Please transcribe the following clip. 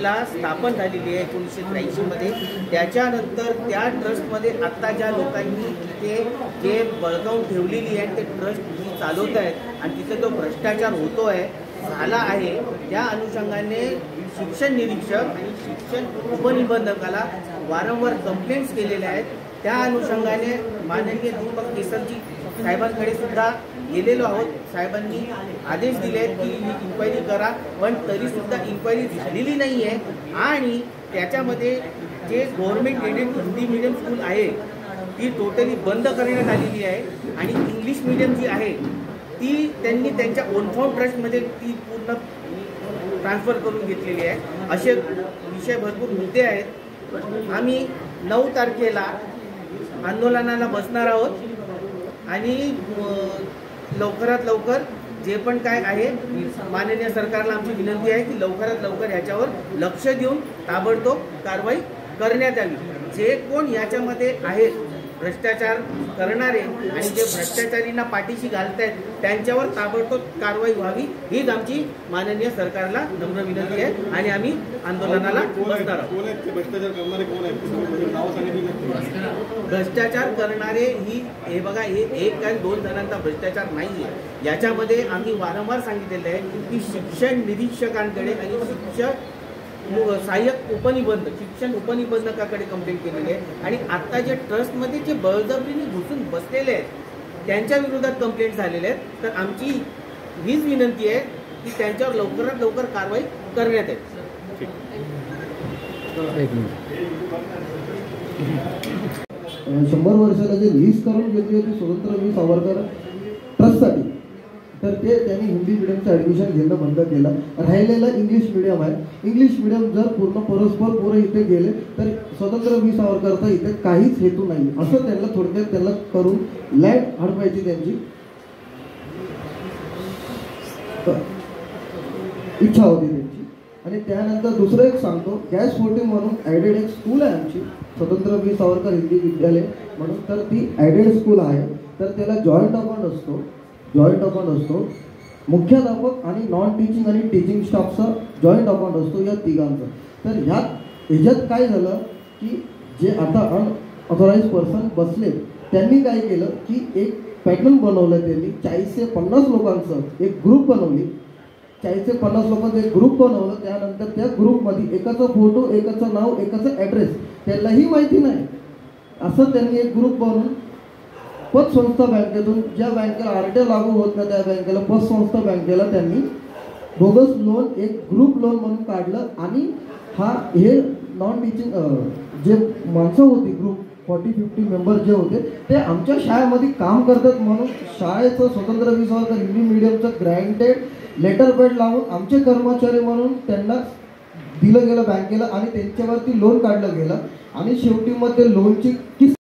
शाळेला स्थापन झालेली आहे 1983 मध्ये। त्याच्यानंतर त्या ट्रस्टमध्ये आत्ता ज्या लोकांनी तिथे जे बळकावून ठेवलेली आहे ते ट्रस्ट चालवत आहेत आणि तिथे तो भ्रष्टाचार होतो आहे झाला आहे, त्या अनुषंगाने शिक्षण निरीक्षक आणि शिक्षण उपनिबंधकाला वारंवार कंप्लेंट्स केलेल्या आहेत। त्या अनुषंगाने माननीय दीपक केसरजी साहेबांकडे सुद्धा गेलेलो आहोत। साहेबांनी आदेश दिले आहेत की ही इन्क्वायरी करा, पण तरीसुद्धा इन्क्वायरी झालेली नाही आहे। आणि त्याच्यामध्ये जे government aided Hindi medium school आहे ती टोटली बंद करण्यात आलेली आहे आणि इंग्लिश मीडियम जी आहे ती त्यांनी त्यांच्या ओनफॉर्म ट्रस्टमध्ये ती पूर्ण ट्रान्सफर करून घेतलेली आहे। असे विषय भरपूर मुद्दे आहेत। आम्ही 9 तारखेला आंदोलनाला बसणार आहोत आणि लवकरात लवकर जे पण काय आहे माननीय सरकारला आमची विनंती आहे की लवकरात लवकर याच्यावर लक्ष देऊन ताबडतोब कारवाई करण्यात यावी। जे कोण याच्यामध्ये आहेत भ्रष्टाचार करणारे आणि जे भ्रष्टाचारींना पाठीशी घालतायत त्यांच्यावर ताबडतोब कारवाई व्हावी हीच आमची माननीय सरकारला नम्र विनंती आहे आणि आम्ही आंदोलनाला बसणार आहोत। भ्रष्टाचार करणारे हे बघा, हे 1 काय 2 जणांचा भ्रष्टाचार नाही आहे। याच्यामध्ये आम्ही वारंवार सांगितलेलं आहे की शिक्षण निरीक्षकांकडे आणि सहाय्यक उपनिबंधक शिक्षण उपनिबंधकाकडे कंप्लेंट केलेली आहे आणि आता जे ट्रस्टमध्ये जे बळजबरीने घुसून बसलेले आहेत त्यांच्या विरोधात कंप्लेंट झालेले आहेत। तर आमची हीच विनंती आहे की त्यांच्यावर लवकरात लवकर कारवाई करण्यात येईल। 100 वर्षाला जे लीज करून घेतली होती स्वतंत्रवीर सावरकर ट्रस्टसाठी, तर ते त्यांनी हिंदी मीडियमचं ॲडमिशन घेणं बंद केलं। राहिलेलं इंग्लिश मीडियम आहे। इंग्लिश मीडियम जर पूर्ण परस्पर पोरं इथे गेले तर स्वतंत्रवीर सावरकरचा इथे काहीच हेतू नाही असं त्यांना थोडक्यात त्यांना करून लँड हडपायची त्यांची इच्छा होती त्यांची। आणि त्यानंतर दुसरं एक सांगतो, गॅस 14 म्हणून ॲडेड एक स्कूल आहे आमची स्वतंत्रवीर सावरकर हिंदी विद्यालय म्हणून, तर ती ॲडेड स्कूल आहे। तर त्याला जॉईंट अकाउंट असतो मुख्याध्यापक आणि नॉन टीचिंग आणि टीचिंग स्टाफचा जॉईंट अकाउंट असतो या तिघांचं। तर ह्याच्यात काय झालं की जे आता अनऑथराइज पर्सन बसले त्यांनी काय केलं की एक पॅटर्न बनवलं, त्यांनी 40 ते 50 लोकांचं एक ग्रुप बनवली। 40 ते 50 लोकांचं एक ग्रुप बनवलं। त्यानंतर त्या ग्रुपमध्ये एकाचा फोटो, एकाचं नाव, एकाचा ॲड्रेस त्यांनाही माहिती नाही असं त्यांनी एक ग्रुप बनवून पतसंस्था बँकेतून ज्या बँकेला आरटीआय लागू होत नाही त्या बँकेला पतसंस्था बँकेला त्यांनी बोगस लोन एक ग्रुप लोन म्हणून काढलं। आणि हे नॉन टीचिंग जे माणसं होती ग्रुप 40-50 मेंबर जे होते ते आमच्या शाळेमध्ये काम करतात म्हणून शाळेचं स्वतंत्रवीर सावरकर हिंदी मीडियमचं ग्रँटेड लेटर पॅड लावून आमचे कर्मचारी म्हणून त्यांना दिलं गेलं बँकेला आणि त्यांच्यावरती लोन काढलं गेलं। आणि शेवटी मग ते लोनची